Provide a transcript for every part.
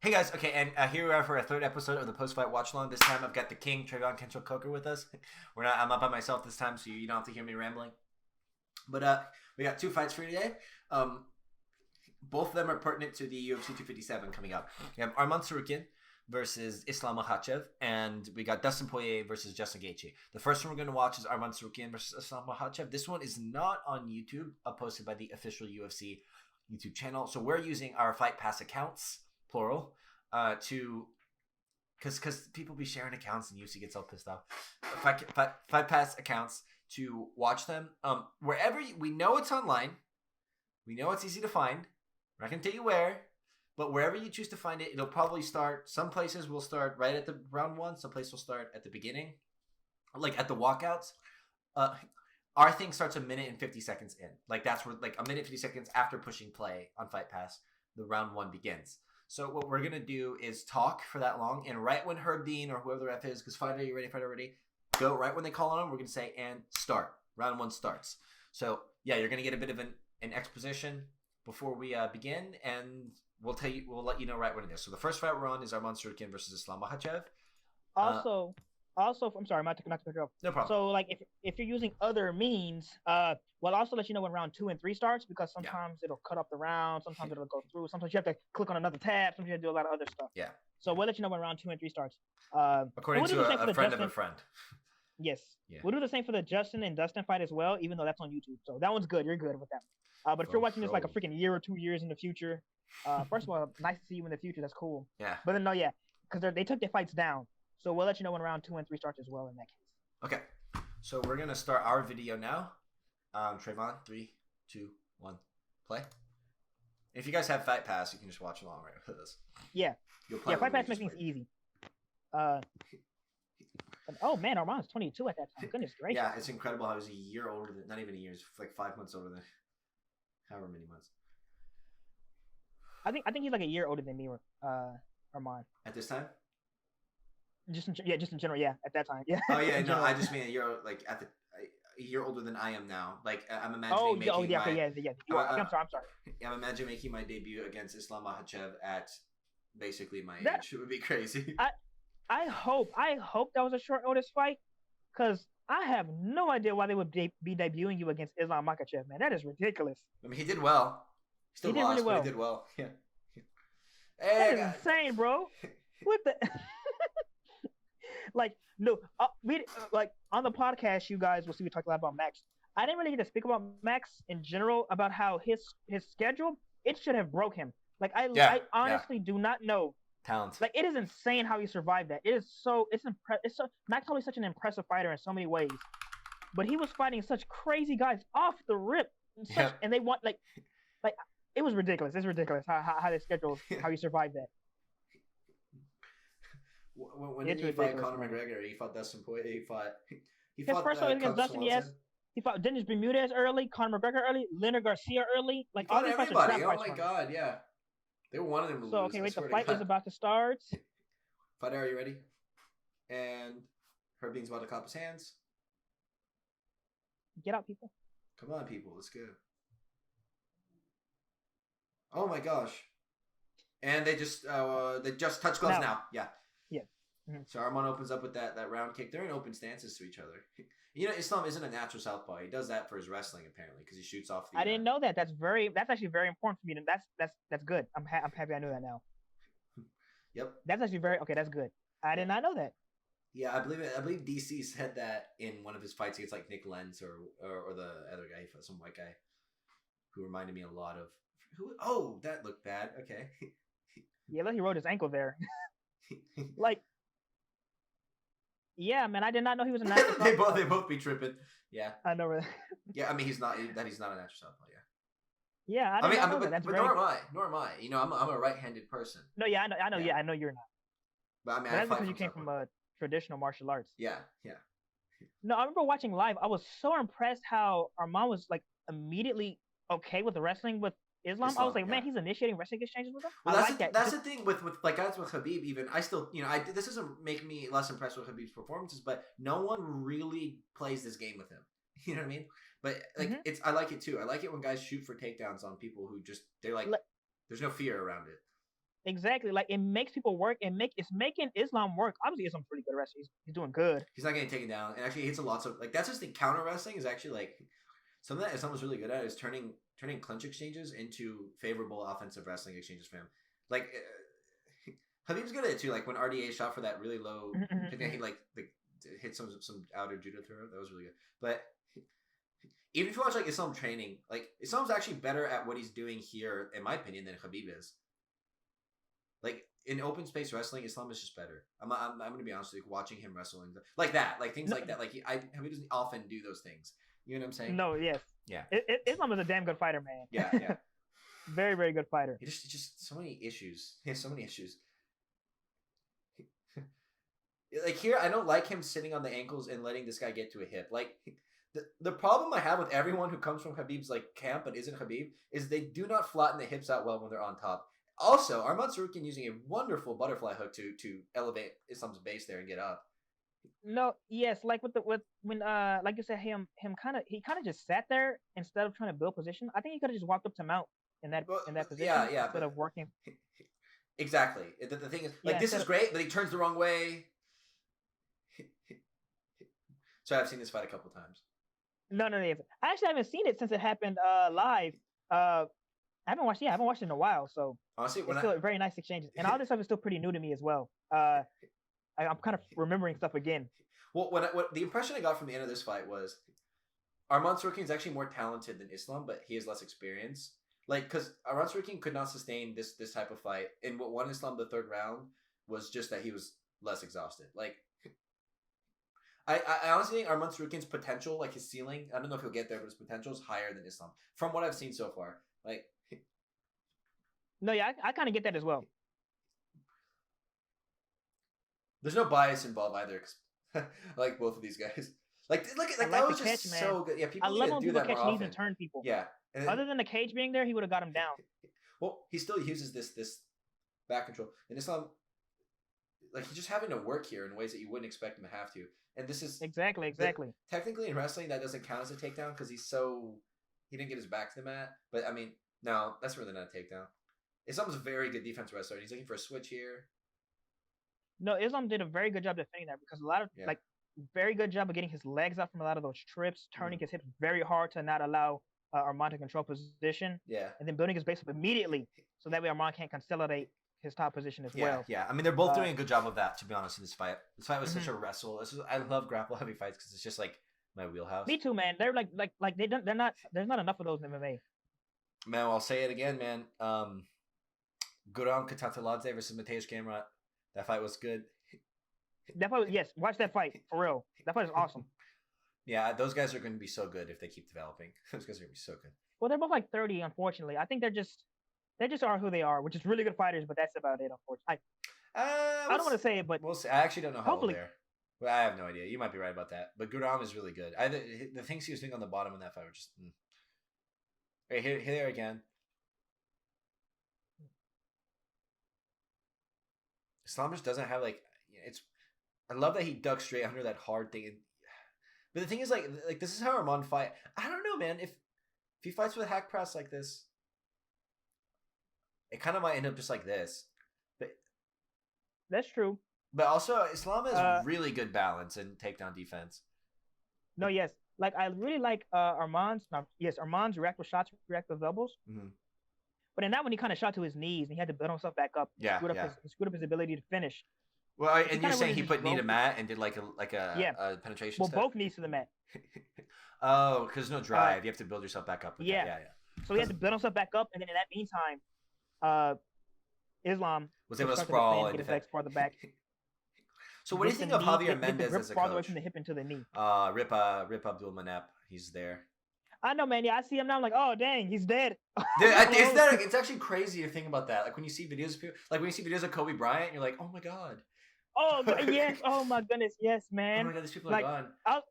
Hey guys, okay, and here we are for a third episode of the post-fight watch-along. This time I've got the king, Trayvon Kentrell Coker, with us. I'm not by myself this time, so you don't have to hear me rambling. But we got two fights for you today. Both of them are pertinent to the UFC 257 coming up. We have Arman Tsarukyan versus Islam Makhachev, and we got Dustin Poirier versus Justin Gaethje. The first one we're going to watch is Arman Tsarukyan versus Islam Makhachev. This one is not on YouTube, posted by the official UFC YouTube channel. So we're using our Fight Pass accounts, plural, because people be sharing accounts and UFC gets all pissed off. Fight Pass accounts to watch them. Wherever we know it's online, we know it's easy to find. We're not gonna tell you where, but wherever you choose to find it, it'll probably start. Some places will start right at the round one. Some places will start at the beginning, like at the walkouts. Our thing starts a minute and 50 seconds in. Like that's where, like a minute 50 seconds after pushing play on Fight Pass, the round one begins. So what we're gonna do is talk for that long, and right when Herb Dean or whoever the ref is, because fighter, you ready? Fighter ready? Go right when they call on him. We're gonna say and start. Round one starts. So yeah, you're gonna get a bit of an exposition before we begin, and we'll let you know right when it is. So the first fight we're on is Arman Tsarukyan versus Islam Makhachev. Also, I'm sorry, I'm not to cut you off. No problem. So, like, if you're using other means, we'll also let you know when round 2 and 3 starts, because sometimes it'll cut up the round, sometimes it'll go through, sometimes you have to click on another tab, sometimes you have to do a lot of other stuff. Yeah. So we'll let you know when round 2 and 3 starts. According to a friend of a friend. Yes. Yeah. We'll do the same for the Justin and Dustin fight as well, even though that's on YouTube. So that one's good. You're good with that. But if you're watching this like a freaking year or 2 years in the future, first of all, nice to see you in the future. That's cool. Yeah. But then, no, yeah, because they took their fights down. So we'll let you know when round 2 and 3 starts as well in that case. Okay. So we're going to start our video now. Trayvon, 3, 2, 1, play. If you guys have Fight Pass, you can just watch along right with us. Yeah. Yeah, Fight Pass makes things easy. Oh, man, Arman's 22 at that time. Goodness gracious. Yeah, it's incredible how he's a year older than, not even a year, he's like 5 months older than, however many months. I think he's like a year older than me, Arman. At this time? Just in general, yeah. At that time, yeah. Oh yeah, no, I just mean a year, like a year older than I am now. Like I'm imagining yeah. I'm sorry. I'm imagining making my debut against Islam Makhachev at basically my age. It would be crazy. I hope that was a short notice fight, because I have no idea why they would be debuting you against Islam Makhachev, man. That is ridiculous. I mean, he did well. He did really well. But he did well. Yeah. Hey, that is insane, bro. What the? Like, no, like on the podcast, you guys will see we talked a lot about Max. I didn't really get to speak about Max in general, about how his schedule, it should have broke him. Like I honestly do not know. Talent. Like, it is insane how he survived that. It's Max Holloway's such an impressive fighter in so many ways, but he was fighting such crazy guys off the rip, and they want like it was ridiculous. It's ridiculous how they scheduled, how he survived that. When did he fight Conor McGregor? He fought Dustin Poirier. He fought his first fight against Dustin. Yes, he fought Dennis Bermudez early, Conor McGregor early, Leonard Garcia early. Like all these fights are trap fights. Oh my god, yeah. They were one of them to lose. So okay, wait, the fight is about to start. Fighter, are you ready? And Herb Dean's about to clap his hands. Get out, people. Come on, people, let's go. Oh my gosh. And they just touch gloves now. Yeah. Mm-hmm. So Arman opens up with that round kick. They're in open stances to each other. You know, Islam isn't a natural southpaw. He does that for his wrestling, apparently, because he shoots off the. I didn't know that. That's actually very important for me. And that's good. I'm happy I know that now. Yep. That's actually that's good. I did not know that. Yeah, I believe DC said that in one of his fights against like Nick Lenz or the other guy, some white guy, who reminded me a lot of who. Oh, that looked bad. Okay. Yeah, look, he rode his ankle there. Like. Yeah, man, I did not know he was a natural southpaw. they both be tripping. Yeah. I know that. Yeah, I mean he's not a natural southpaw. Yeah. Yeah, I didn't know that. But nor am I. You know, I'm a right-handed person. No, yeah, I know. Yeah, I know you're not. But I mean, that's because you came from a traditional martial arts. Yeah. No, I remember watching live. I was so impressed how Arman was like immediately okay with the wrestling with Islam. I was like, man, he's initiating wrestling exchanges with him. Well, that's the thing with like guys with Khabib. Even I still, this doesn't make me less impressed with Khabib's performances, but no one really plays this game with him. You know what I mean? But like, I like it too. I like it when guys shoot for takedowns on people who just they're like there's no fear around it. exactly. Like it makes people work and it's making Islam work. Obviously, Islam's pretty good wrestler. He's doing good. He's not getting taken down, and actually, he hits a lot. So like that's just the counter wrestling is actually like something that Islam was really good at is turning clinch exchanges into favorable offensive wrestling exchanges for him. Like Habib's good at it too. Like when RDA shot for that really low, he like hit some outer judo throw. That was really good. But even if you watch like Islam training, like Islam's actually better at what he's doing here, in my opinion, than Habib is. Like in open space wrestling, Islam is just better. I'm gonna be honest with you, watching him wrestle and like that, like things like that. Like Habib doesn't often do those things. You know what I'm saying? No, yes. Yeah. Islam is a damn good fighter, man. Yeah. Very, very good fighter. He just so many issues. He has so many issues. Like here, I don't like him sitting on the ankles and letting this guy get to a hip. Like the problem I have with everyone who comes from Habib's like camp but isn't Habib is they do not flatten the hips out well when they're on top. Also, Arman Sarukian using a wonderful butterfly hook to elevate Islam's base there and get up. No, yes, like when like you said, he kind of just sat there instead of trying to build position. I think he could have just walked up to mount in that position instead of working. Exactly. The thing is, like, this is great, but he turns the wrong way. So I've seen this fight a couple times. No. I actually haven't seen it since it happened live. I haven't watched it in a while. So honestly, it's still very nice exchanges, and all this stuff is still pretty new to me as well. I'm kind of remembering stuff again. Well, what the impression I got from the end of this fight was Arman Sarukian is actually more talented than Islam, but he has less experience. Like, because Arman Sarukian could not sustain this type of fight, and what won Islam the third round was just that he was less exhausted. Like, I honestly think Arman Sarukian's potential, like his ceiling, I don't know if he'll get there, but his potential is higher than Islam from what I've seen so far. Like, no, yeah, I kind of get that as well. There's no bias involved either, like both of these guys. Like that was just so good. Yeah, people need to do that more often. Knees and turn people. Yeah. Other than the cage being there, he would have got him down. Well, he still uses this back control. And Islam, like, he's just having to work here in ways that you wouldn't expect him to have to. And this is exactly. Technically in wrestling, that doesn't count as a takedown because he didn't get his back to the mat. But I mean, no, that's really not a takedown. Islam's a very good defense wrestler. He's looking for a switch here. No, Islam did a very good job defending that because a lot of very good job of getting his legs up from a lot of those trips, turning his hips very hard to not allow Arman to control position. Yeah. And then building his base up immediately so that way Arman can't consolidate his top position as well. Yeah. I mean, they're both doing a good job of that, to be honest, in this fight. This fight was such a wrestle. I love grapple heavy fights because it's just like my wheelhouse. Me too, man. They're there's not enough of those in MMA. Man, I'll say it again, man. Guram Katataladze versus Mateusz Gamrot. That fight was good. That fight, yes. Watch that fight for real. That fight is awesome. Yeah, those guys are going to be so good if they keep developing. Those guys are going to be so good. Well, they're both like 30, unfortunately. I think they just are who they are, which is really good fighters, but that's about it, unfortunately. I don't want to say it, but we'll see. I actually don't know how old they are. Well, I have no idea. You might be right about that. But Guram is really good. The things he was doing on the bottom in that fight were just. Right, here they are again. Islam just doesn't have I love that he ducks straight under that hard thing. But the thing is like this is how Arman fight. I don't know, man. If he fights with a hack press like this, it kind of might end up just like this. But that's true. But also Islam has really good balance and takedown defense. No, yes. Like I really like Arman's reactive shots, reactive elbows. Mm-hmm. But in that one, he kind of shot to his knees, and he had to build himself back up. Yeah, screwed up his ability to finish. Well, and you're saying he put knee to mat and did like a penetration. Well, step? both knees to the mat. Oh, because no drive, you have to build yourself back up. Yeah. So he had to build himself back up, and then in that meantime, Islam was able to sprawl and get his legs farther back. So what do you think of Javier Mendez as a coach? Farther away from the hip into the knee. Rip Abdul Manap, he's there. I know, man. Yeah, I see him now. I'm like, oh, dang, he's dead. Dude, it's actually crazy to think about that. Like when you see videos of people, like when you see videos of Kobe Bryant, you're like, oh my god. Oh yes. Oh my goodness. Yes, man. Oh my god, these people are gone. I'll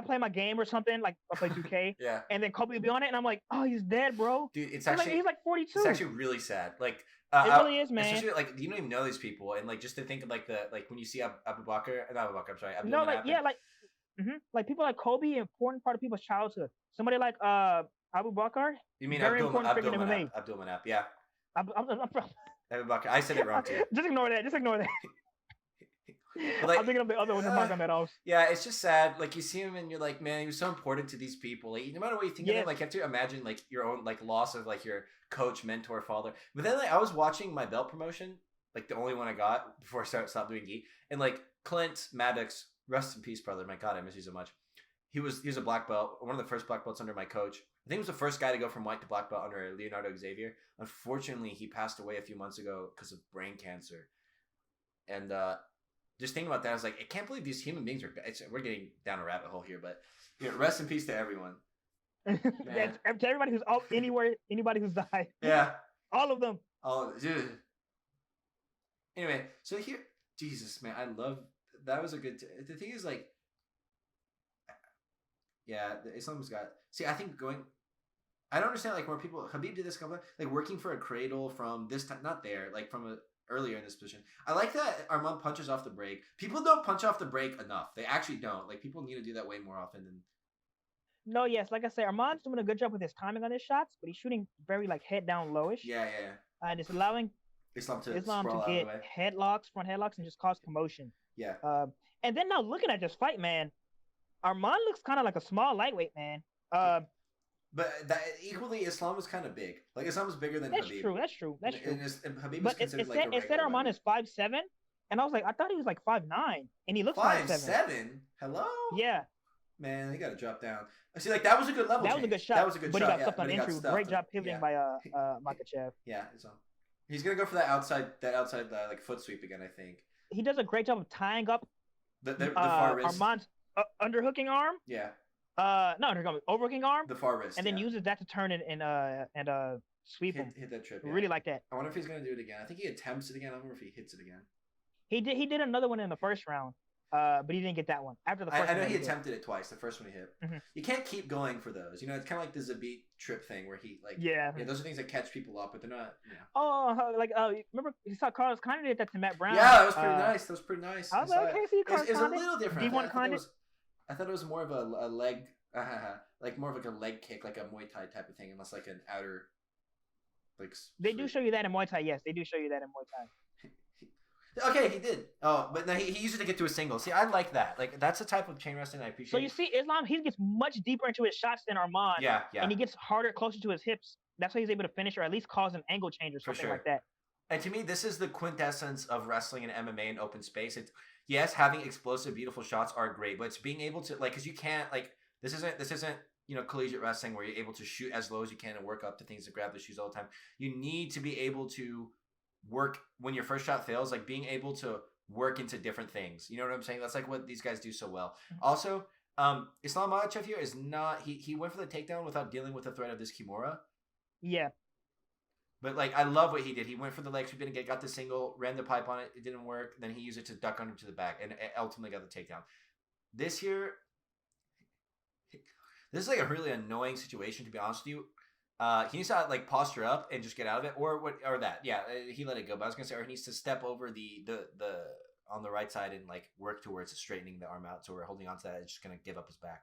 play my game or something. Like I'll play 2K. Yeah. And then Kobe will be on it, and I'm like, oh, he's dead, bro. Dude, it's actually he's like 42. It's actually really sad. Like it really is, man. Especially like you don't even know these people, and like just to think of like when you see Abdul Manap. No, like like people like Kobe, an important part of people's childhood. Somebody like Abu Bakr. You mean very Abdul important figure in MMA. Abdul Manap? Yeah. I said it wrong too. Just ignore that. Just ignore that. Like, I'm thinking of the other one, the Magomedovs. Yeah, it's just sad. Like you see him and you're like, man, he was so important to these people. Like no matter what you think of him, like you have to imagine like your own like loss of like your coach, mentor, father. But then like I was watching my belt promotion, like the only one I got before I stopped doing gi, and like Clint Maddox, rest in peace, brother. My God, I miss you so much. He was a black belt, one of the first black belts under my coach. I think he was the first guy to go from white to black belt under Leonardo Xavier. Unfortunately, he passed away a few months ago because of brain cancer. And just thinking about that, I was like, I can't believe these human beings are. We're getting down a rabbit hole here, but rest in peace to everyone. To everybody who's anybody who's died. Yeah, all of them. Oh, dude. Anyway, so here, Jesus, man, I love that. Was a good. The thing is, like, yeah, the Islam's got. See, I think going. I don't understand like where people. Khabib did this couple like working for a cradle from this time, not there, like from a. Earlier in this position. I like that Arman punches off the break. People don't punch off the break enough. They actually don't. Like, people need to do that way more often than... No, yes. Like I said, Arman's doing a good job with his timing on his shots, but he's shooting very, like, head down lowish. Yeah. And it's allowing Islam to get headlocks, front headlocks, and just cause commotion. Yeah. And then now looking at this fight, man, Arman looks kind of like a small lightweight, man. But that equally, Islam is kind of big. Like Islam is bigger than That's Khabib. true. That's true. And Khabib is considered like a it said Arman is 5'7", and I was like, I thought he was like 5'9", and he looks 5'7". Hello. Yeah. Man, he got to drop down. See, like that was a good level. That was a good shot. That was a good but shot. He got stuffed on entry. Great job pivoting by Makhachev. Yeah, he's gonna go for that outside like foot sweep again. I think he does a great job of tying up the far wrist. Arman's underhooking arm. Yeah. Overhooking arm. The far wrist. And then uses that to turn it and sweep him. Hit that trip. Really like that. I wonder if he's gonna do it again. I think he attempts it again. I wonder if he hits it again. He did another one in the first round. But he didn't get that one. After the first I know he attempted it twice. The first one he hit. Mm-hmm. You can't keep going for those. You know, it's kind of like the Zabit trip thing where he like those are things that catch people up, but they're not. You know. Remember you saw Carlos Condit did that to Matt Brown. Yeah, that was pretty nice. I was like, okay, see Carlos It's a little different. D1 I thought it was more of a leg, like more of like a leg kick, like a Muay Thai type of thing, unless like an outer. Like they do show you that in Muay Thai. Yes, they do show you that in Muay Thai. Okay, he did. Oh, but no, he used it to get to a single. See, I like that. Like that's the type of chain wrestling I appreciate. So you see, Islam, he gets much deeper into his shots than Arman. Yeah. And he gets harder, closer to his hips. That's why he's able to finish or at least cause an angle change or something like that. And to me, this is the quintessence of wrestling and MMA in open space. It's having explosive, beautiful shots are great, but it's being able to like, because you can't like this isn't collegiate wrestling where you're able to shoot as low as you can and work up to things to grab the shoes all the time. You need to be able to work when your first shot fails, like being able to work into different things. You know what I'm saying? That's like what these guys do so well. Also, Islam Makhachev here is not he went for the takedown without dealing with the threat of this Kimura. Yeah. But like I love what he did. He went for the leg sweep and got the single, ran the pipe on it. It didn't work. Then he used it to duck under to the back and ultimately got the takedown. This is like a really annoying situation, to be honest with you. He needs to like posture up and just get out of it, or that. Yeah, he let it go. But I was gonna say, or he needs to step over the on the right side and like work towards straightening the arm out. So we're holding on to that. It's just gonna give up his back.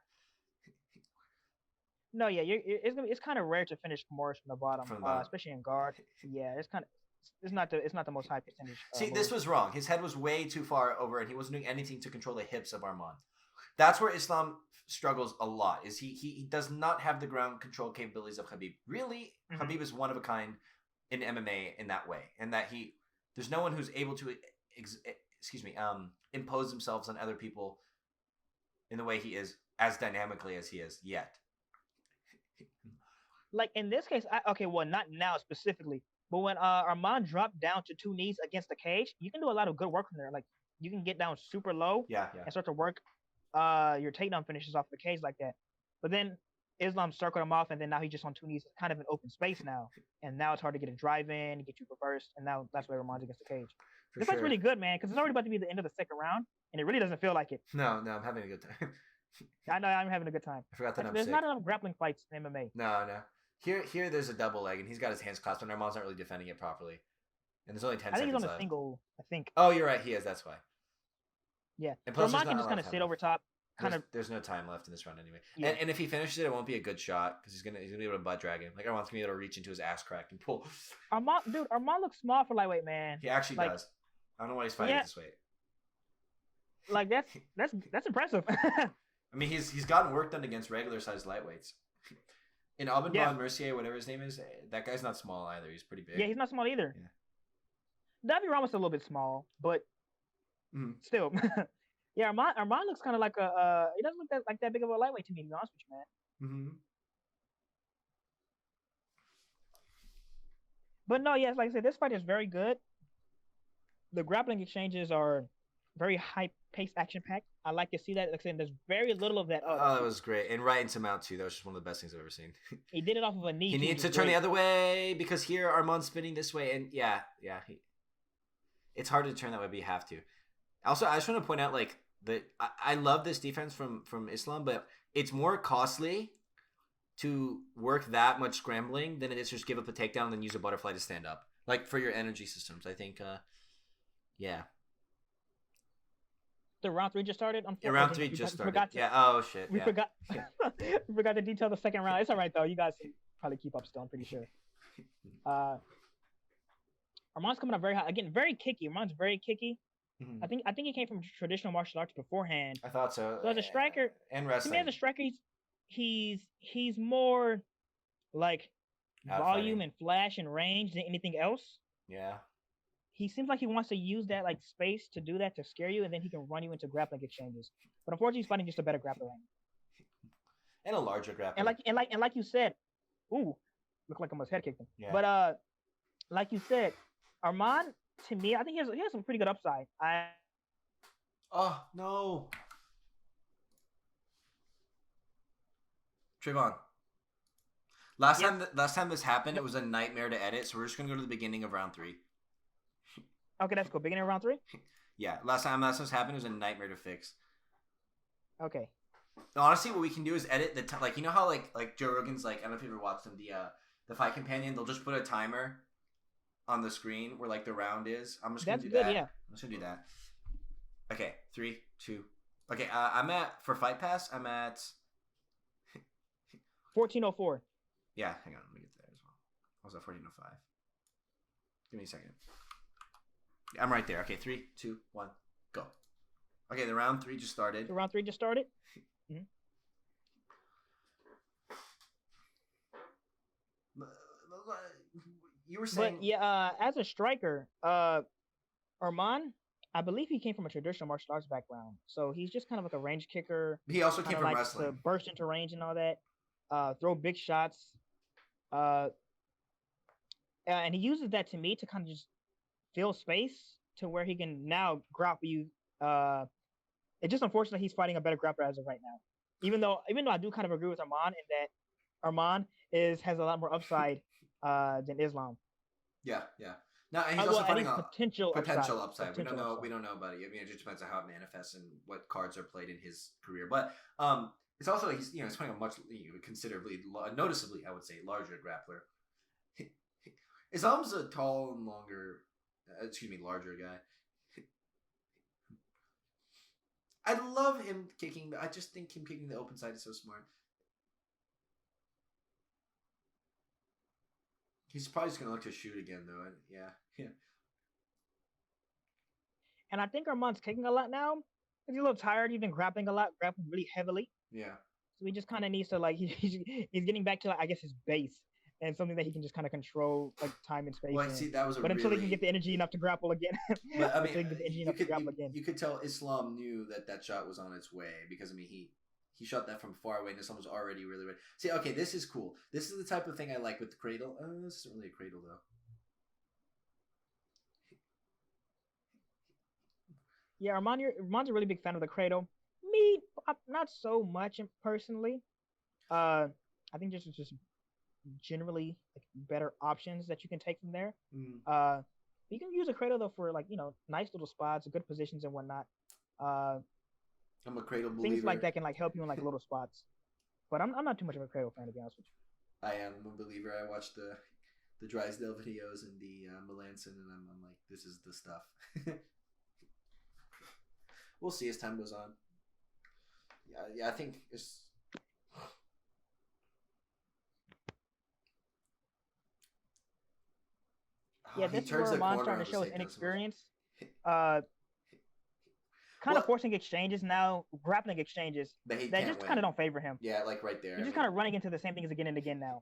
No, yeah, it's kind of rare to finish Kimuras from the bottom, especially in guard. Yeah, it's not the most high percentage. See, this was wrong. His head was way too far over, and he wasn't doing anything to control the hips of Arman. That's where Islam struggles a lot. Is he does not have the ground control capabilities of Khabib. Really, Khabib is one of a kind in MMA in that way, and that there's no one who's able to impose themselves on other people in the way he is, as dynamically as he is yet. Like in this case, not now specifically, but when Arman dropped down to two knees against the cage, you can do a lot of good work from there. Like you can get down super low, and start to work your takedown finishes off the cage like that. But then Islam circled him off, and then now he's just on two knees, kind of in open space now. And now it's hard to get a drive in, get you reversed, and now that's where Arman's against the cage. This fight's really good, man, because it's already about to be the end of the second round, and it really doesn't feel like it. No, I'm having a good time. I know, I'm having a good time. I forgot that There's not enough grappling fights in MMA. No. Here, there's a double leg, and he's got his hands clasped, and Arman's not really defending it properly. And there's only 10 seconds left. I think he's on a single, I think. Oh, you're right. He is. That's why. Yeah. So Arman can just kind of sit over top. kind of. There's no time left in this round anyway. Yeah. And if he finishes it, it won't be a good shot because he's gonna be able to butt drag him. Like Arman's gonna be able to reach into his ass crack and pull. Arman looks small for lightweight, man. He actually does. I don't know why he's fighting this weight. Like that's impressive. I mean, he's gotten work done against regular sized lightweights. In Alban Mercier, whatever his name is, that guy's not small either. He's pretty big. Yeah, he's not small either. Yeah. Davi Ramos is a little bit small, but still. Yeah, Arman looks kind of like he doesn't look like that big of a lightweight to me, to be honest with you, man. But no, yes, like I said, this fight is very good. The grappling exchanges are very high-paced, action-packed. I like to see that. Like I said, there's very little of that. Oh, that was great. And right into mount, too. That was just one of the best things I've ever seen. He did it off of a knee. He needs to turn the other way because here Arman's spinning this way. And it's hard to turn that way, but you have to. Also, I just want to point out, like, I love this defense from Islam, but it's more costly to work that much scrambling than it is to just give up a takedown and then use a butterfly to stand up. Like, for your energy systems, I think, The round 3 just started. Yeah, round 3 just started. Oh shit. We forgot. We forgot to detail the second round. It's all right though. You guys probably keep up still. I'm pretty sure. Arman's coming up very high again. Very kicky. Arman's very kicky. I think he came from traditional martial arts beforehand. I thought so. So as a striker and wrestling. To me, as a striker, he's more like volume and flash and range than anything else. Yeah. He seems like he wants to use that like space to do that to scare you, and then he can run you into grappling exchanges. But unfortunately, he's fighting just a better grappler. And a larger grappler. And like you said, looked like I almost head kicked him. Yeah. But like you said, Arman, to me, I think he has some pretty good upside. Oh no, Trayvon. Last time this happened, it was a nightmare to edit. So we're just gonna go to the beginning of round 3. Okay, that's cool. Beginning of round 3? Yeah, last time this happened, it was a nightmare to fix. Okay. Honestly, what we can do is edit the like you know how like Joe Rogan's like I don't know if you ever watched him the Fight Companion. They'll just put a timer on the screen where like the round is. I'm just gonna do that. Yeah. I'm just gonna do that. Okay, 3, 2. Okay, I'm at for Fight Pass. I'm at 14:04. Yeah, hang on, let me get there as well. I was at 14:05. Give me a second. I'm right there. Okay, 3, 2, 1, go. Okay, the round 3 just started. The round 3 just started. Mm-hmm. You were saying, but as a striker, Arman, I believe he came from a traditional martial arts background, so he's just kind of like a range kicker. He also came from wrestling. To burst into range and all that, throw big shots, and he uses that to me to kind of just fill space to where he can now grapple you. It's just unfortunate he's fighting a better grappler as of right now. Even though I do kind of agree with Arman in that Arman has a lot more upside than Islam. Yeah. Now and he's also fighting a potential upside. We don't know about it. I mean, it just depends on how it manifests and what cards are played in his career. But it's also like he's fighting a much considerably, noticeably, I would say, larger grappler. Islam's a tall and larger guy. I love him kicking. I just think him kicking the open side is so smart. He's probably just gonna look to shoot again, though. Yeah. And I think Arman's kicking a lot now. He's a little tired. He's been grappling a lot, grappling really heavily. Yeah. So he just kind of needs to he's getting back to I guess his base and something that he can just kind of control time and space. Well, see, that was until he can get the energy enough to grapple again. But I mean, you could tell Islam knew that shot was on its way because I mean he shot that from far away and Islam was already really ready. See, okay, this is cool. This is the type of thing I like with the cradle. This isn't really a cradle though. Yeah, Arman's a really big fan of the cradle. Me, not so much personally. I think just generally better options that you can take from there. You can use a cradle though for nice little spots, good positions and whatnot. I'm a cradle believer. Things like that can help you in little spots. But I'm not too much of a cradle fan, to be honest with you. I am a believer. I watched the Drysdale videos and the Melanson, and I'm like, this is the stuff. We'll see as time goes on. Yeah, I think it's. Yeah, He this is turns where the Arman's corner starting of to his show his head down so much. inexperience. Uh, kind of Well, forcing exchanges now, grappling exchanges but he that can't just kind win. of don't favor him. Yeah, like right there. He's just kind of running into the same things again and again now.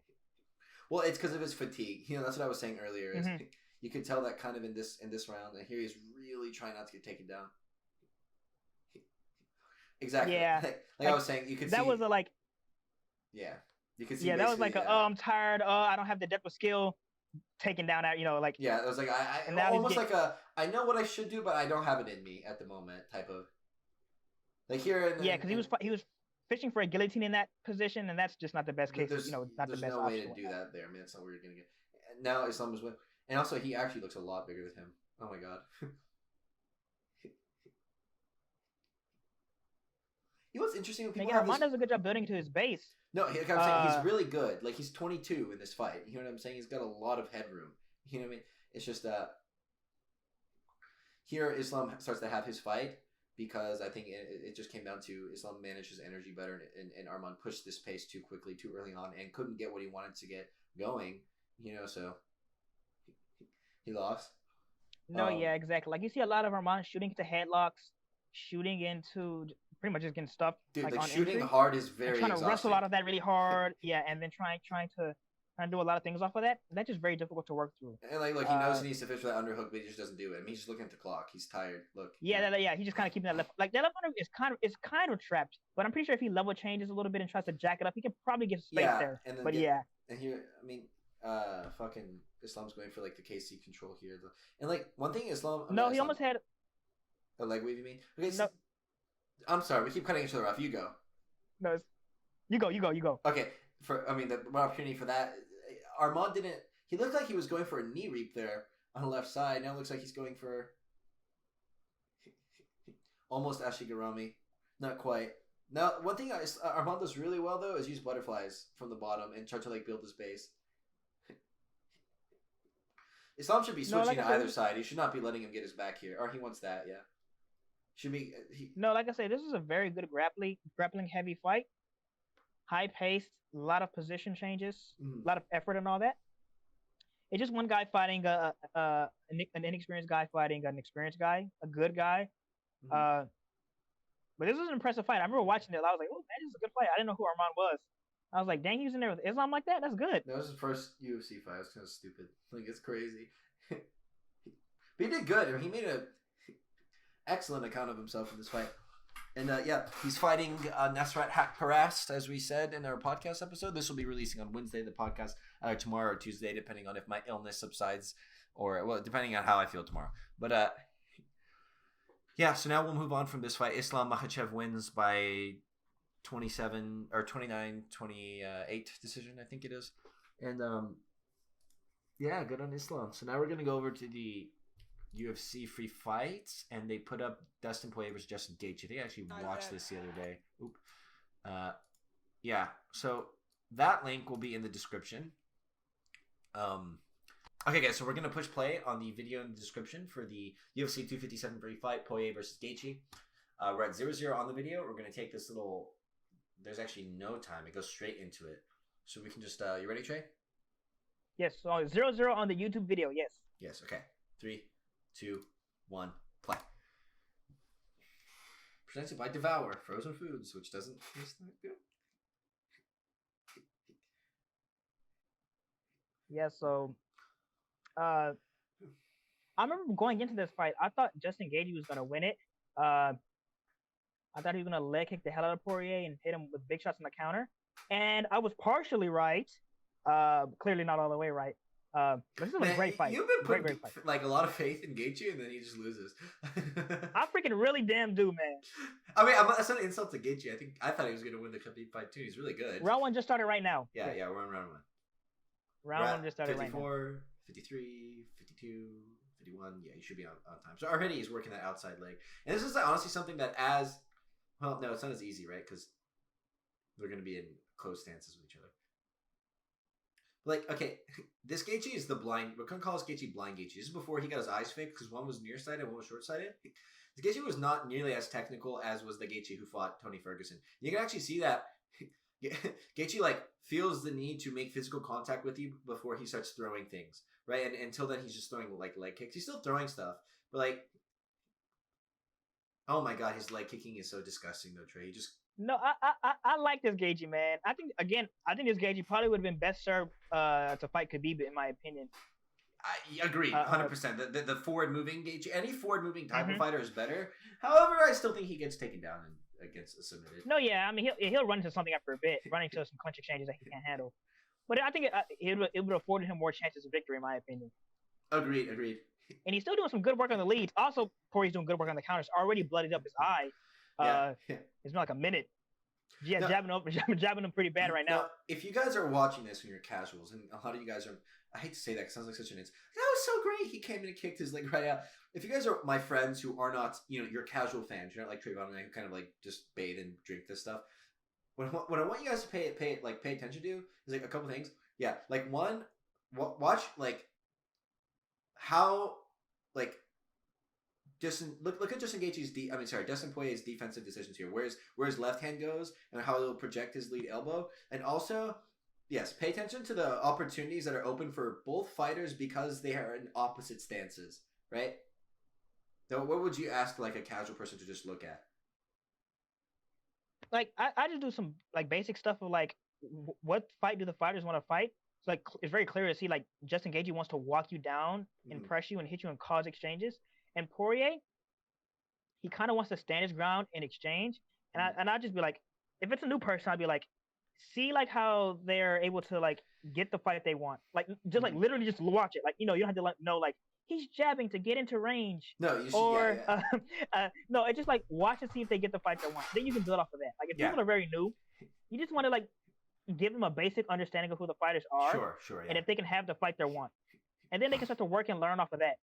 Well, it's because of his fatigue. That's what I was saying earlier. Is Mm-hmm. you could tell that kind of in this round, and here he's really trying not to get taken down. Exactly. Yeah, Like I was saying, you could that see. was a like. Yeah, you could see. Yeah, that was like, I'm tired. I don't have the depth of skill. Taken down at like. Yeah, it was like I almost like I know what I should do, but I don't have it in me at the moment type of. Like here. Yeah, because he was fishing for a guillotine in that position, and that's just not the best case. Not the best option. There's no way to do that there. I mean, that's not where you're gonna get. Now Islam is with, and also he actually looks a lot bigger than him. Oh my god. You know what's interesting? When people Arman does a good job building to his base. No, like I'm saying, he's really good. Like, he's 22 in this fight. You know what I'm saying? He's got a lot of headroom. You know what I mean? It's just here Islam starts to have his fight because I think it just came down to Islam managed his energy better, and Arman pushed this pace too quickly, too early on, and couldn't get what he wanted to get going. So he lost. No, yeah, exactly. Like, you see a lot of Arman shooting into headlocks, shooting into pretty much just getting stuffed. Dude, like on shooting entry, hard is very trying exhausting. to wrestle out of that really hard. Yeah, and then trying to do a lot of things off of that. That's just very difficult to work through. And look, he knows he needs to fish for that underhook, but he just doesn't do it. I mean, he's just looking at the clock. He's tired. Look. Yeah, he's just kind of keeping that left. Like, that left under is kind of trapped. But I'm pretty sure if he level changes a little bit and tries to jack it up, he can probably get space there. And here, I mean, fucking Islam's going for like the KC control here, and like one thing Islam. He almost had. Like, what do you mean? Okay, no. I'm sorry, we keep cutting each other off. You go. No, you go. Okay, the one opportunity for that, Arman didn't. He looked like he was going for a knee reap there on the left side. Now it looks like he's going for almost Ashigarami. Not quite. Now, one thing Arman does really well though is use butterflies from the bottom and try to like build his base. Islam should be switching to either side. He should not be letting him get his back here, or he wants that. Yeah. Should be. No, like I say, this is a very good grappling heavy fight. High paced, a lot of position changes, a lot of effort and all that. It's just one guy fighting an inexperienced guy fighting an experienced guy, a good guy. But this was an impressive fight. I remember watching it. I was like, oh man, this is a good fight. I didn't know who Arman was. I was like, dang, he was in there with Islam like that? That's good. That was his first UFC fight. It was kind of stupid. Like, it's crazy. But he did good. I mean, he made an excellent account of himself in this fight. And he's fighting Nasrat Haqparast, as we said in our podcast episode. This will be releasing on Wednesday, the podcast, either tomorrow or Tuesday, depending on if my illness subsides or, depending on how I feel tomorrow. But, so now we'll move on from this fight. Islam Makhachev wins by 27 or 29-28 decision, I think it is. And, good on Islam. So now we're going to go over to the UFC free fights, and they put up Dustin Poirier versus Justin Gaethje. They actually watched this the other day. So that link will be in the description. Okay, guys, so we're gonna push play on the video in the description for the UFC 257 free fight, Poirier versus Gaethje. We're at 0-0 on the video. We're gonna take this little. There's actually no time; it goes straight into it. So we can just. You ready, Trey? Yes. So 0-0 on the YouTube video. Yes. Yes. Okay. 3, 2, 1, play. Presented by Devour Frozen Foods, which doesn't taste that good. Yeah, so I remember going into this fight, I thought Justin Gaethje was gonna win it. I thought he was gonna leg kick the hell out of Poirier and hit him with big shots on the counter, and I was partially right. Clearly not all the way right. But this is a great fight. You've been putting great fight. Like a lot of faith in Gaethje, and then he just loses. I freaking really damn do, man. I mean, that's not an insult to Gaethje. I thought he was gonna win the Khabib fight too. He's really good. Round 1 just started right now. Yeah, we're on round 1. Round 1 just started 54, right now. 53, 52, 51. Yeah, you should be on time. So already he's working that outside leg, and this is honestly something that it's not as easy, right? Because they're gonna be in close stances with each other. Like, okay, this Gaethje is the blind. We're gonna call this Gaethje blind Gaethje. This is before he got his eyes fixed because one was nearsighted and one was short-sighted. The Gaethje was not nearly as technical as was the Gaethje who fought Tony Ferguson. You can actually see that Gaethje like feels the need to make physical contact with you before he starts throwing things, right? And until then, he's just throwing like leg kicks. He's still throwing stuff, but like, oh my god, his leg kicking is so disgusting though, Trey. He just No, I like this Gaethje, man. I think this Gaethje probably would have been best served to fight Khabib, in my opinion. I agree, 100%. The forward moving Gaethje, any forward moving type of fighter is better. However, I still think he gets taken down against a submitted. No, yeah, I mean he'll run into something after a bit, run into some clinch exchanges that he can't handle. But I think it would have afforded him more chances of victory, in my opinion. Agreed. And he's still doing some good work on the leads. Also, Poirier's doing good work on the counters. Already bloodied up his eye. It's been like a minute. Yeah, jabbing him pretty bad right now. If you guys are watching this when you're casuals, and a lot of you guys are, I hate to say that, 'cause it sounds like such an that was so great. He came in and kicked his leg right out. If you guys are my friends who are not, you're casual fans, you're not like Trayvon and I who kind of like just bathe and drink this stuff. What I want you guys to pay attention to is like a couple things. Yeah, like one, watch like how like look at Dustin Poirier's defensive decisions here. Where his left hand goes and how he'll project his lead elbow, and also, yes, pay attention to the opportunities that are open for both fighters because they are in opposite stances, right? So, what would you ask like a casual person to just look at? Like I just do some like basic stuff of like what fight do the fighters want to fight. It's like it's very clear to see like Justin Gaethje wants to walk you down and press you and hit you and cause exchanges. And Poirier, he kind of wants to stand his ground in exchange. And I'd just be like, if it's a new person, I'd be like, see like how they're able to like get the fight they want. Like just like literally just watch it. Like you don't have to know like he's jabbing to get into range. No, you should, or no, it's just like watch and see if they get the fight they want. Then you can build off of that. Like if people are very new, you just want to like give them a basic understanding of who the fighters are. Sure. Yeah. And if they can have the fight they want, and then they can start to work and learn off of that.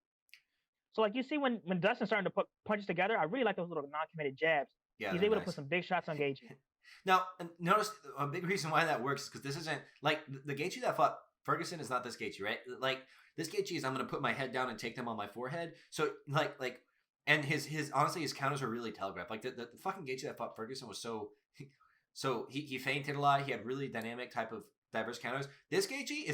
So like you see when Dustin's starting to put punches together, I really like those little non-committed jabs. Yeah, he's able to put some big shots on Gaethje. Now, notice a big reason why that works is because this isn't like the Gaethje that fought Ferguson is not this Gaethje, right? Like this Gaethje is I'm going to put my head down and take them on my forehead. So like and his honestly his counters are really telegraphed. Like the fucking Gaethje that fought Ferguson was so he feinted a lot. He had really dynamic type of diverse counters. This Gaethje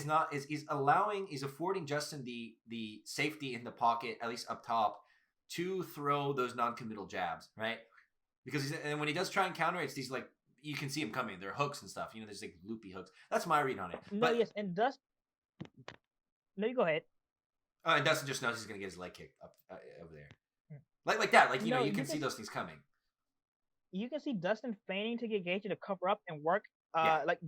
is affording Justin the safety in the pocket, at least up top, to throw those non-committal jabs, right? Because and when he does try and counter, it's these like you can see him coming. They're hooks and stuff. There's like loopy hooks. That's my read on it. And Dustin. No, you go ahead. And Dustin just knows he's gonna get his leg kicked up over there, like that. Like you can see those things coming. You can see Dustin feigning to get Gaethje to cover up and work. Like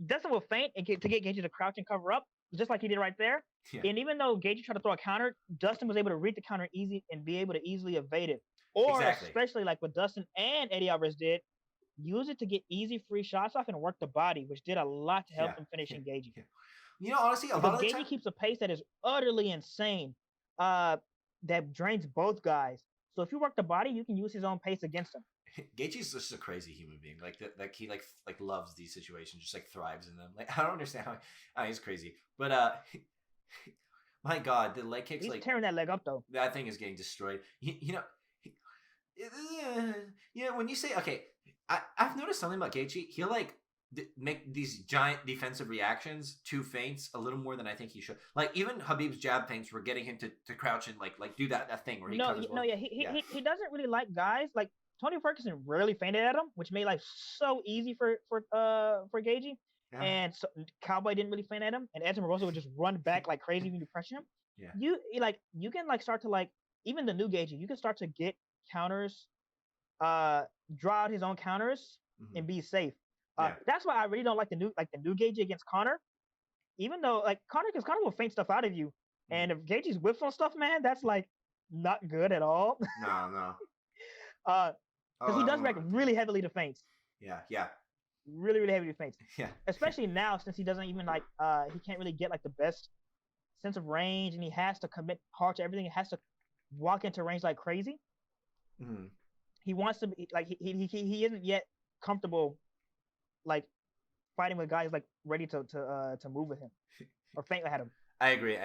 Dustin will feint to get Gaethje to crouch and cover up, just like he did right there. Yeah. And even though Gaethje tried to throw a counter, Dustin was able to read the counter easy and be able to easily evade it. Or especially like what Dustin and Eddie Alvarez did, use it to get easy free shots off and work the body, which did a lot to help him finish engaging. Honestly, a lot of the time, Gaethje keeps a pace that is utterly insane, that drains both guys. So if you work the body, you can use his own pace against him. Gaethje's just a crazy human being. Like he loves these situations, just like thrives in them. Like I don't understand how he's crazy, but my God, the leg kicks. He's tearing that leg up though. That thing is getting destroyed. When you say I've noticed something about Gaethje. He'll like make these giant defensive reactions to feints a little more than I think he should. Like even Khabib's jab feints were getting him to crouch and like do that thing where he he doesn't really like guys like Tony Ferguson rarely feinted at him, which made life so easy for Gaethje. Yeah. And so Cowboy didn't really feint at him, and Edson Barboza would just run back like crazy when you pressure him. Yeah. You can like start to like even the new Gaethje, you can start to get counters, draw out his own counters and be safe. That's why I really don't like the new Gaethje against Conor. Even though like Conor will feint stuff out of you, and if Gaethje's whips on stuff, man, that's like not good at all. No. Because he does react really heavily to feints. Yeah. Really, really heavy to feints. Yeah. Especially now since he doesn't even like he can't really get like the best sense of range, and he has to commit hard to everything. He has to walk into range like crazy. Mm-hmm. He wants to be like he isn't yet comfortable like fighting with guys like ready to move with him or feint at him. I agree.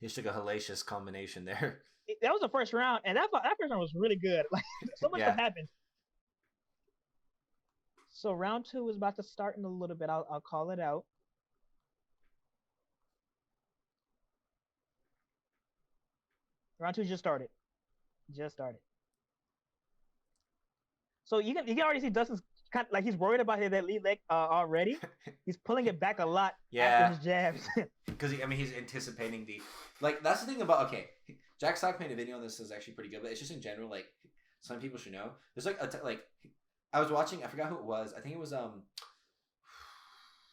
He took a hellacious combination there. that was the first round, and that first round was really good. Like so much stuff happened. So round 2 is about to start in a little bit. I'll call it out. Round 2 just started. So you can already see Dustin's kind of, like he's worried about that lead leg already. He's pulling it back a lot after his jabs. Because he's anticipating that's the thing about Jack Sock made a video on this that's actually pretty good, but it's just in general like some people should know. There's I was watching, I forgot who it was. I think it was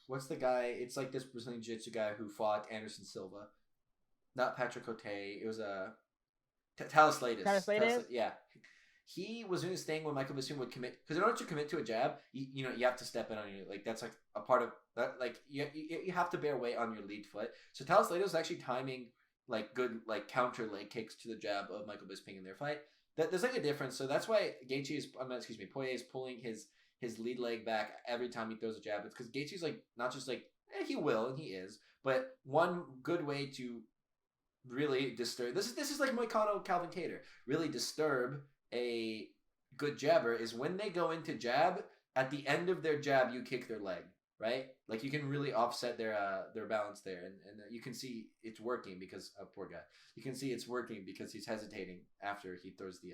what's the guy? It's like this Brazilian Jiu-Jitsu guy who fought Anderson Silva, not Patrick Cote. It was Talis. Yeah. He was doing this thing when Michael Bisping would commit, because in order to commit to a jab, you have to step in on your, like that's like a part of that, like you have to bear weight on your lead foot. So Talis was actually timing like good like counter leg kicks to the jab of Michael Bisping in their fight. There's like a difference, so that's why Poirier is pulling his lead leg back every time he throws a jab. It's because Gaethje's like not just like he will and he is, but one good way to really disturb this is like Moicano Calvin Kattar, really disturb a good jabber is when they go into jab, at the end of their jab you kick their leg, right? Like you can really offset their balance there, and you can see it's working because poor guy. You can see it's working because he's hesitating after he throws the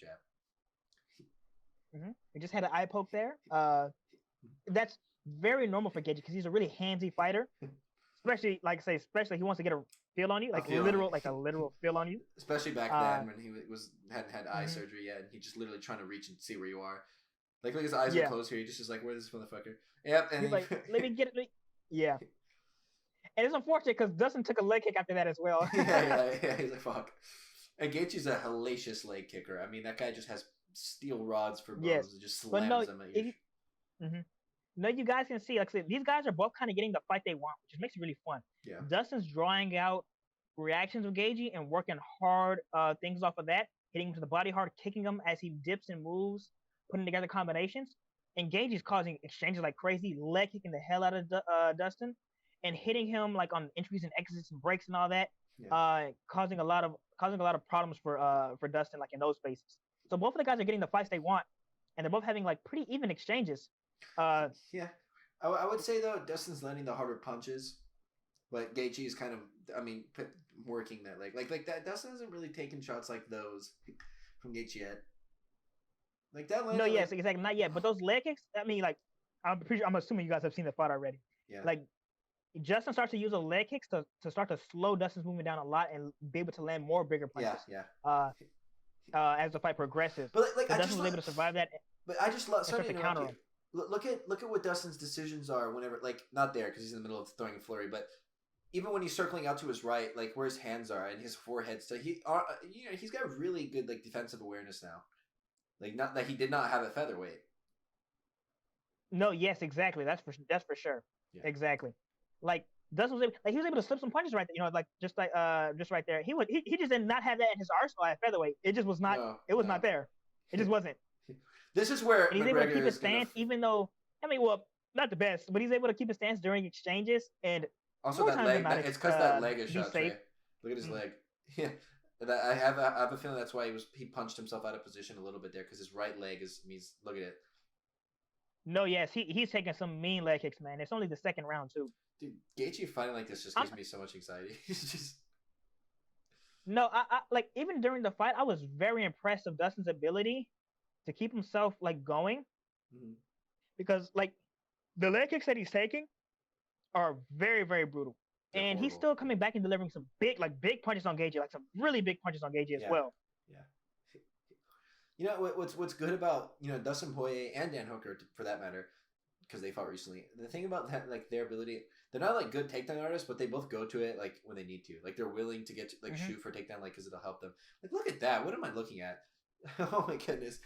jab. He just had an eye poke there. That's very normal for Gaethje because he's a really handsy fighter. Especially he wants to get a feel on you, like a literal feel on you. Especially back then when he hadn't had eye surgery yet, and he just literally trying to reach and see where you are. Like his eyes are closed here. He just is like, where's this motherfucker? Yep. And he's like, let me get it. Yeah. And it's unfortunate because Dustin took a leg kick after that as well. yeah. He's like, fuck. And Gaethje's a hellacious leg kicker. I mean, that guy just has steel rods for bones and just slams them at you. No, you guys can see, like I said, these guys are both kind of getting the fight they want, which makes it really fun. Yeah. Dustin's drawing out reactions of Gaethje and working hard things off of that, hitting him to the body hard, kicking him as he dips and moves, putting together combinations. And Gaethje's causing exchanges like crazy, leg kicking the hell out of Dustin, and hitting him like on entries and exits and breaks and all that, causing a lot of problems for Dustin like in those spaces. So both of the guys are getting the fights they want, and they're both having like pretty even exchanges. I would say though Dustin's landing the harder punches, but Gaethje is kind of working that like that. Dustin hasn't really taken shots like those from Gaethje yet. Like that. No, yes, exactly, not yet. But those leg kicks, I'm assuming you guys have seen the fight already. Yeah. Like Justin starts to use those leg kicks to start to slow Dustin's movement down a lot and be able to land more bigger punches. As the fight progresses. But Dustin was able to survive that. But I just love to counter him. Look at what Dustin's decisions are whenever, like, not there because he's in the middle of throwing a flurry, but even when he's circling out to his right, like where his hands are and his forehead, so he's got really good like defensive awareness now, like not that he did not have at featherweight. No, yes, exactly. That's for sure. Yeah. Exactly. Like Dustin was able to slip some punches right there, just right there. He just did not have that in his arsenal at featherweight. It just was not. Not there. It just wasn't. This is where and he's able to keep his stance, even though not the best, but he's able to keep his stance during exchanges. And also that leg, it's because that leg is shot. Look at his leg. Yeah, I have a feeling that's why he punched himself out of position a little bit there because his right leg means look at it. No, yes, he's taking some mean leg kicks, man. It's only the second round too. Dude, Gaethje fighting like this just gives me so much anxiety. He's just. No, I like even during the fight, I was very impressed with Dustin's ability to keep himself like going, because like the leg kicks that he's taking are very, very brutal. They're and horrible. He's still coming back and delivering some big punches on Gaethje, like some really big punches on Gaethje as well. Yeah. You know what's good about Dustin Poirier and Dan Hooker for that matter, because they fought recently. The thing about that, like their ability, they're not like good takedown artists, but they both go to it like when they need to. Like they're willing to get to, like shoot for takedown, like because it'll help them. Like look at that. What am I looking at? Oh my goodness.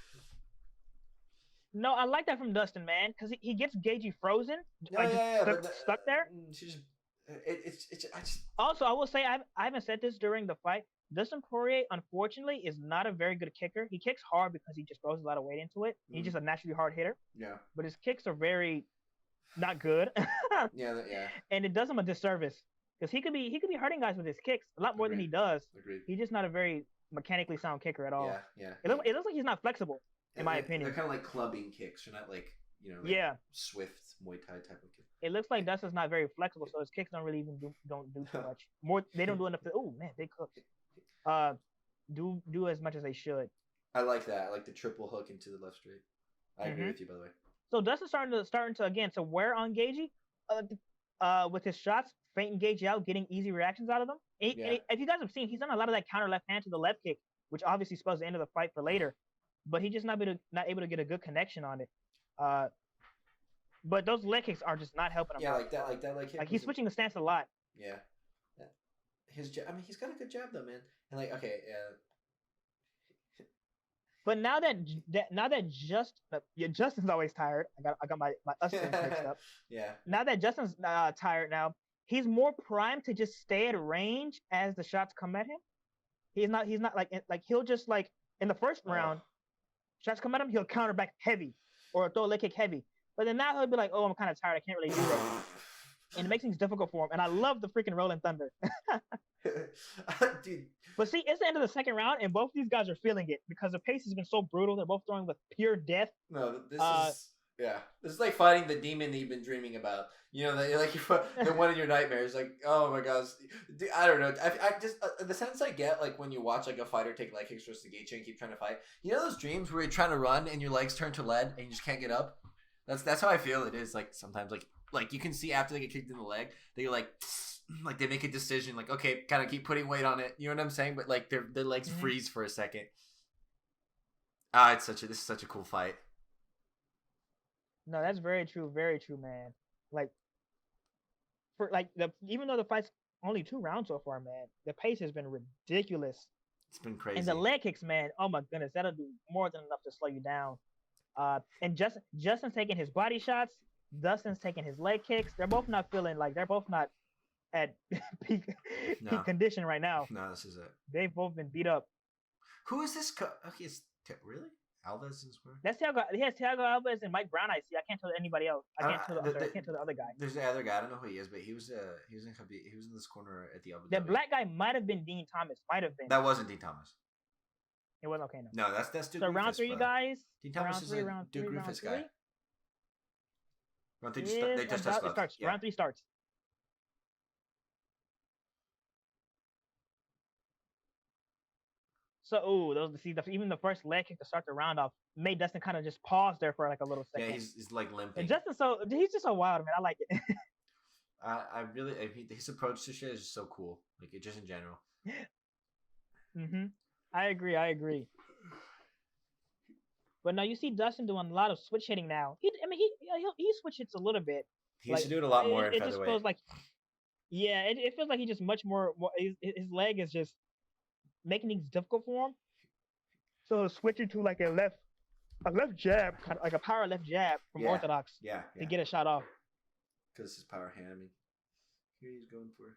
No, I like that from Dustin, man, because he gets Gaethje frozen, stuck there. Also, I will say I haven't said this during the fight. Dustin Poirier, unfortunately, is not a very good kicker. He kicks hard because he just throws a lot of weight into it. He's just a naturally hard hitter. Yeah. But his kicks are very not good. Yeah. And it does him a disservice because he could be hurting guys with his kicks a lot more than he does. Agreed. He's just not a very mechanically sound kicker at all. Yeah. It looks like he's not flexible, in my opinion. They're kind of like clubbing kicks. They're not like swift Muay Thai type of kick. It looks like Dustin's not very flexible, so his kicks don't really even don't do too much. They don't do enough. Oh man, they cooked. Do as much as they should. I like that. I like the triple hook into the left straight. I agree with you, by the way. So Dustin's starting to again to wear on Gagey, with his shots, feinting Gagey out, getting easy reactions out of them. And if you guys have seen, he's done a lot of that counter left hand to the left kick, which obviously spells the end of the fight for later. But he just not able to get a good connection on it. But those leg kicks are just not helping him. Yeah, like that leg kick. Like he's switching the stance a lot. Yeah. He's got a good jab though, man. And like, okay, But now that Justin's always tired. I got my Dustin mixed up. Yeah. Now that Justin's tired now, he's more primed to just stay at range as the shots come at him. He's not like he'll just like in the first round, shots come at him, he'll counter back heavy or throw a leg kick heavy. But then now he'll be like, oh, I'm kind of tired. I can't really do that. And it makes things difficult for him. And I love the freaking Rolling Thunder. Dude. But see, it's the end of the second round, and both these guys are feeling it because the pace has been so brutal. They're both throwing with pure death. No, this is like fighting the demon that you've been dreaming about. You know, the one in your nightmares. Like, oh my gosh, dude, I don't know. I just the sense I get like when you watch like a fighter take leg kicks versus Gaethje and keep trying to fight. You know those dreams where you're trying to run and your legs turn to lead and you just can't get up. That's how I feel it is. Like sometimes like you can see after they get kicked in the leg, they like they make a decision like, okay, kind of keep putting weight on it. You know what I'm saying? But like their legs freeze for a second. This is such a cool fight. No, that's very true, man. Like even though the fight's only 2 rounds so far, man, the pace has been ridiculous. It's been crazy. And the leg kicks, man, oh my goodness, that'll do more than enough to slow you down. And Justin's taking his body shots, Dustin's taking his leg kicks. They're both not at peak condition right now. No, this is it. They've both been beat up. Who is this? Okay, really? Alves is where? That's Thiago. He has Thiago Alves and Mike Brown. I see. I can't tell anybody else. I can't tell the other guy. There's the other guy. I don't know who he is, but he was in this corner at the Abu Dhabi. The black guy might have been Dean Thomas. Might have been. That wasn't Dean Thomas. It was okay. No, that's Duke so Griffiths, round 3, guys. Dean Thomas is a Duke Griffiths guy. Round 3 they just starts. Yeah. Round 3 starts. So, even the first leg kick to start the round off made Dustin kind of just pause there for like a little second. Yeah, he's like limping. And he's just so wild, man. I like it. His approach to shit is just so cool. Like it just in general. I agree. But now you see Dustin doing a lot of switch hitting now. He switch hits a little bit. He used to do it a lot more in featherweight. It just feels like, it feels like he's just much more. His leg is just making things difficult for him. So switching to like a left jab, kind of like a power left jab from orthodox. To get a shot off. Because his power hand. I mean, here he's going for.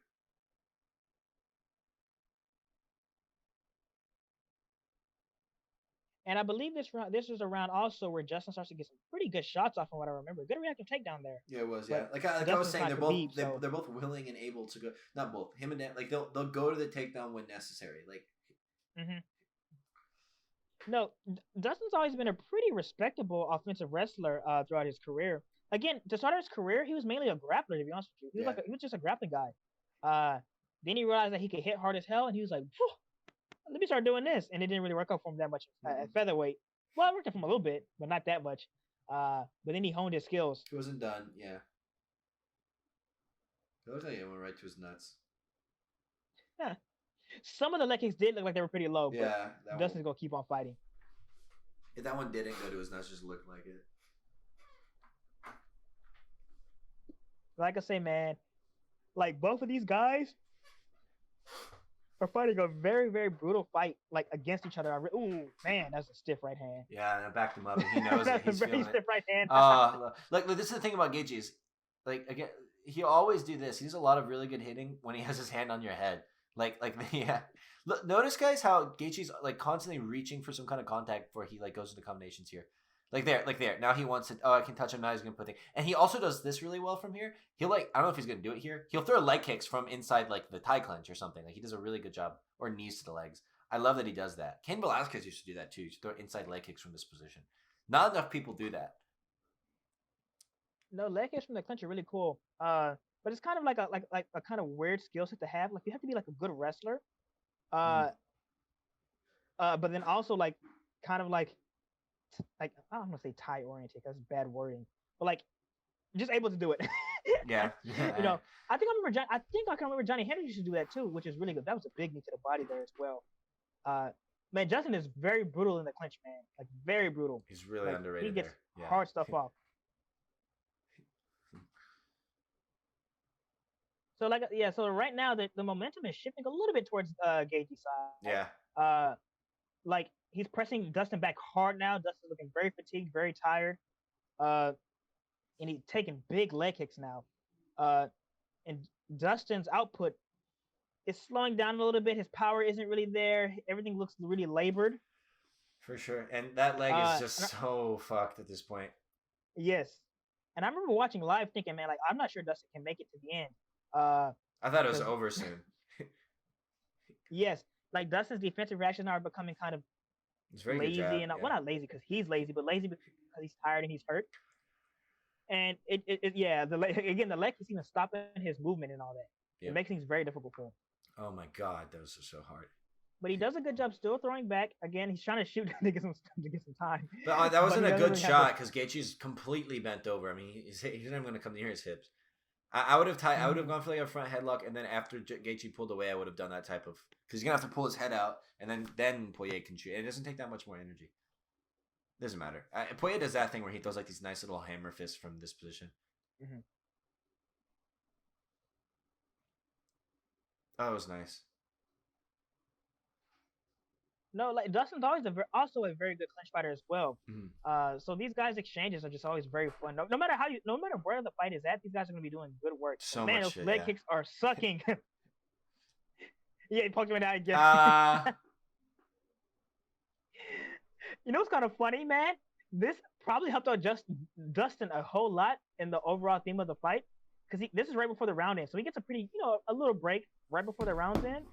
And I believe this was a round also where Justin starts to get some pretty good shots off from what I remember. Good reactive takedown there. Yeah, it was. Yeah, like I was saying, they're both willing and able to go. Not both. Him and Dan, like they'll go to the takedown when necessary. Like. No, Dustin's always been a pretty respectable offensive wrestler throughout his career. Again, to start his career, he was mainly a grappler. To be honest with you, he was just a grappling guy. Then he realized that he could hit hard as hell, and he was like, let me start doing this. And it didn't really work out for him that much at featherweight. Well, it worked out for him a little bit, but not that much. But then he honed his skills. He wasn't done, yeah. It looked like it went right to his nuts. Yeah. Some of the leg kicks did look like they were pretty low. Yeah. But Dustin's going to keep on fighting. If that one didn't go to his nuts, just looked like it. Like I say, man, like both of these guys are fighting a very, very brutal fight, like against each other. Ooh, man, that's a stiff right hand. Yeah, I backed him up. He knows it. He's a very stiff right hand. Like this is the thing about Gaethje is, like again, he always do this. He does a lot of really good hitting when he has his hand on your head. Yeah. Look, notice guys how Gaethje's like constantly reaching for some kind of contact before he like goes into combinations here. Like there. Now he wants it. Oh, I can touch him. Now he's gonna put things. And he also does this really well from here. He'll I don't know if he's gonna do it here. He'll throw leg kicks from inside like the tie clinch or something. Like he does a really good job, or knees to the legs. I love that he does that. Cain Velasquez used to do that too. He used to throw inside leg kicks from this position. Not enough people do that. No, leg kicks from the clinch are really cool. But it's kind of like a kind of weird skill set to have. Like you have to be like a good wrestler. But then also like kind of like I don't want to say tie oriented. That's bad wording. But like just able to do it. Yeah. You know, I think I can remember Johnny Hendricks used to do that too, which is really good. That was a big knee to the body there as well. Man, Justin is very brutal in the clinch, man. Like very brutal. He's really underrated. He gets hard stuff off. So like so right now the momentum is shifting a little bit towards Gaethje's side. Yeah. Like he's pressing Dustin back hard now. Dustin's looking very fatigued, very tired. And he's taking big leg kicks now. And Dustin's output is slowing down a little bit. His power isn't really there. Everything looks really labored. For sure. And that leg is just so fucked at this point. Yes. And I remember watching live thinking, man, like, I'm not sure Dustin can make it to the end. I thought it was over soon. Yes. Like, Dustin's defensive reactions are becoming kind of lazy. And well, not lazy because he's lazy, but lazy because he's tired and he's hurt. And the leg is even stopping his movement and all that. It makes things very difficult for him. Oh my god, those are so hard. But he does a good job still throwing back. Again, he's trying to shoot to get some time. But that wasn't a good shot because Gaethje's completely bent over. I mean, he's not even going to come near his hips. I would have I would have gone for like a front headlock, and then after Gaethje pulled away, I would have done that type of because he's gonna have to pull his head out, and then Poirier can shoot. And it doesn't take that much more energy. Doesn't matter. Poirier does that thing where he throws like these nice little hammer fists from this position. Mm-hmm. Oh, it was nice. No, like Dustin's always also a very good clinch fighter as well. Mm-hmm. So these guys' exchanges are just always very fun. No matter where the fight is at, these guys are gonna be doing good work. So man, much those shit, leg kicks are sucking. Yeah, he poked him in the eye again. You know what's kind of funny, man? This probably helped out Dustin a whole lot in the overall theme of the fight because this is right before the round ends, so he gets a little break right before the round's end.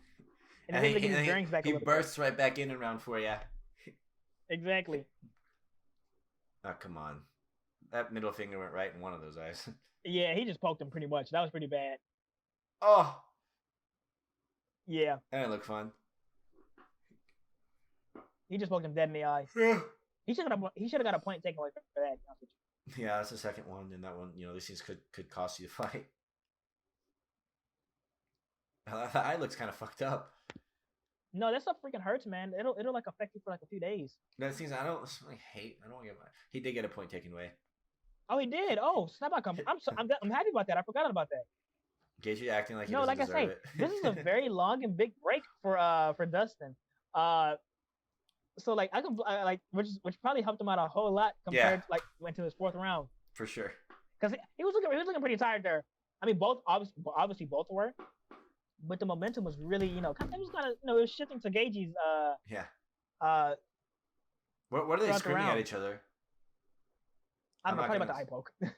And then he his bearings back. He bursts right back in round 4, yeah. Exactly. Oh, come on. That middle finger went right in one of those eyes. Yeah, he just poked him pretty much. That was pretty bad. Oh. Yeah. That didn't look fun. He just poked him dead in the eye. Yeah. He should have got a point taken away for that. Yeah, that's the second one, and that one, these things could cost you the fight. The eye looks kind of fucked up. No, that stuff freaking hurts, man. It'll like affect you for like a few days. That things I don't hate. I don't get my. He did get a point taken away. Oh, he did. Oh, snap! I'm happy about that. I forgot about that. Gaethje acting like he doesn't deserve it. This is a very long and big break for Dustin. So like I can which probably helped him out a whole lot compared to, like went to his 4th round. For sure. Because he was looking pretty tired there. I mean, obviously both were. But the momentum was really, it was shifting to Gaethje's. What are they screaming at each other? I'm probably about the eye poke. Yeah.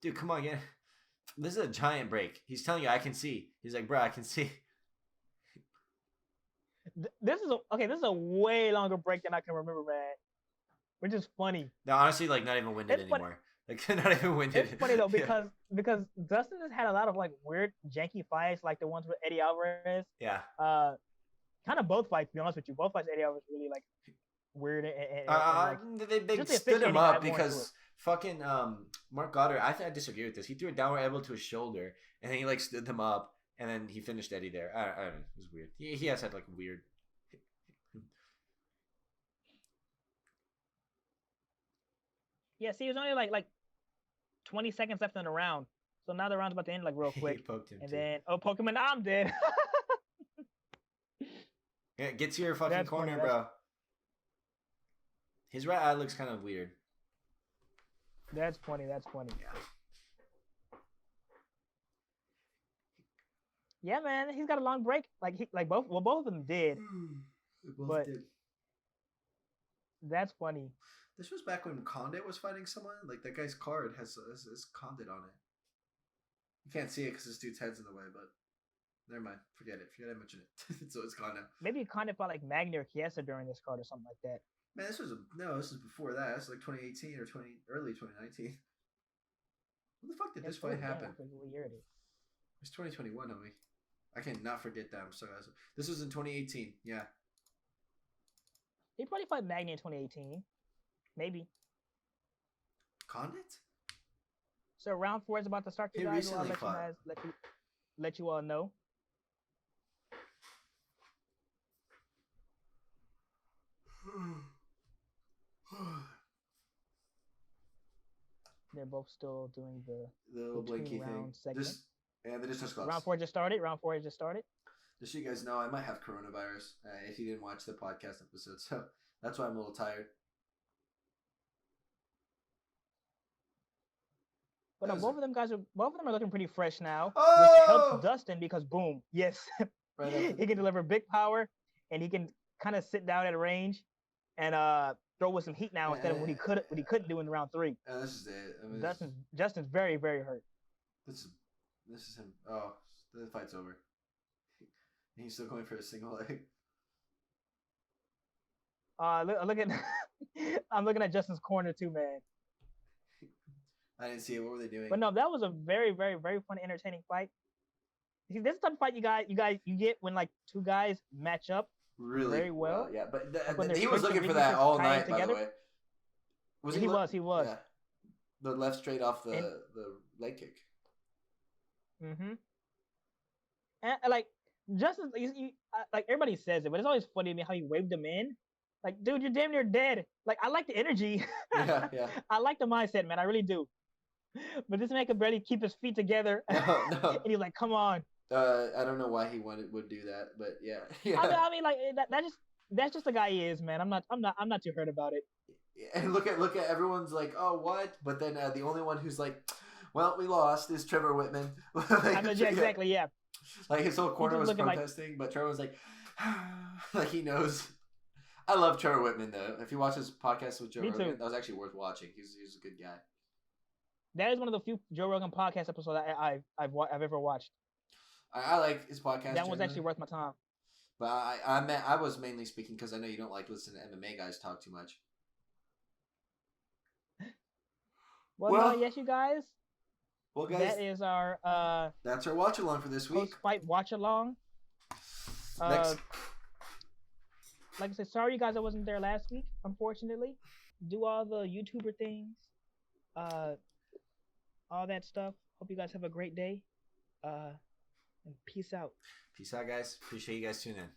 Dude, come on, again. This is a giant break. He's telling you, I can see. He's like, bro, I can see. This is a way longer break than I can remember, man. Which is funny. No, honestly, like not even winded anymore. Like not even winded. It's funny though because Dustin has had a lot of like weird janky fights, like the ones with Eddie Alvarez. Yeah. Kind of both fights. To be honest with you, both fights Eddie Alvarez really like weird and they stood him up because fucking Mark Goddard. I disagree with this. He threw a downward elbow to his shoulder and then he like stood them up and then he finished Eddie there. I don't know. It was weird. He has had like weird. Yeah, see, it was only like 20 seconds left in the round. So now the round's about to end like real quick. He poked him and too. then Pokemon, I'm dead. Yeah, get to your fucking corner, bro. His right eye looks kind of weird. That's funny. Yeah. Yeah, man, he's got a long break. Both of them did. They both did. That's funny. This was back when Condit was fighting someone. Like that guy's card has Condit on it. You can't see it because this dude's head's in the way, but Never mind. Forget it. Forget I mentioned it. So it's gone now. Maybe it kind of felt like Magny or Chiesa during this card or something like that. Man, this was before that. This was like 2018 or early 2019. When the fuck did this fight happen? What year it is? It's 2021, homie. I cannot forget that. I'm sorry. This was in 2018. Yeah. He probably fought Magny in 2018. Maybe. Condit? So round 4 is about to start. He recently fought. Let you all know. They're both still doing the little blinky thing. They just touched gloves. Round 4 just started. Just so you guys know, I might have coronavirus if you didn't watch the podcast episode, so that's why I'm a little tired. But no, both of them are looking pretty fresh now, oh! which helps Dustin because boom, yes, right he can deliver big power and he can kind of sit down at range and throw with some heat now instead of what he couldn't do in round 3. This is it. I mean, Justin's very, very hurt. This is him. Oh, the fight's over. He's still going for a single leg. Look at I'm looking at Justin's corner too, man. I didn't see it. What were they doing? But no, that was a very, very, very fun, entertaining fight. See, this is the type of fight you get when like two guys match up really very well. Yeah, but he was looking for that all night. By the way, he was. Yeah. The left straight off the leg kick. Mm-hmm. And like Justin, like everybody says it, but it's always funny to me how he waved him in. Like, dude, you're damn near dead. Like, I like the energy. Yeah. I like the mindset, man. I really do. But this man could barely keep his feet together. No. And he's like, come on. I don't know why he would do that, but yeah. I mean, like that's just the guy he is, man. I'm not too hurt about it. And look at everyone's like, oh, what? But then the only one who's like, well, we lost is Trevor Whitman. Exactly, yeah. Like his whole corner was protesting, but Trevor was like, like he knows. I love Trevor Whitman though. If you watch his podcast with Joe Rogan, that was actually worth watching. He's a good guy. That is one of the few Joe Rogan podcast episodes I've ever watched. I like his podcast. That was actually worth my time. But I was mainly speaking because I know you don't like listening to MMA guys talk too much. Well, no, yes, you guys. Well, guys, that is our that's our watch along for this week. Post-fight watch along. Next. Like I said, sorry you guys I wasn't there last week, unfortunately. Do all the YouTuber things, all that stuff. Hope you guys have a great day. And peace out. Peace out, guys. Appreciate you guys tuning in.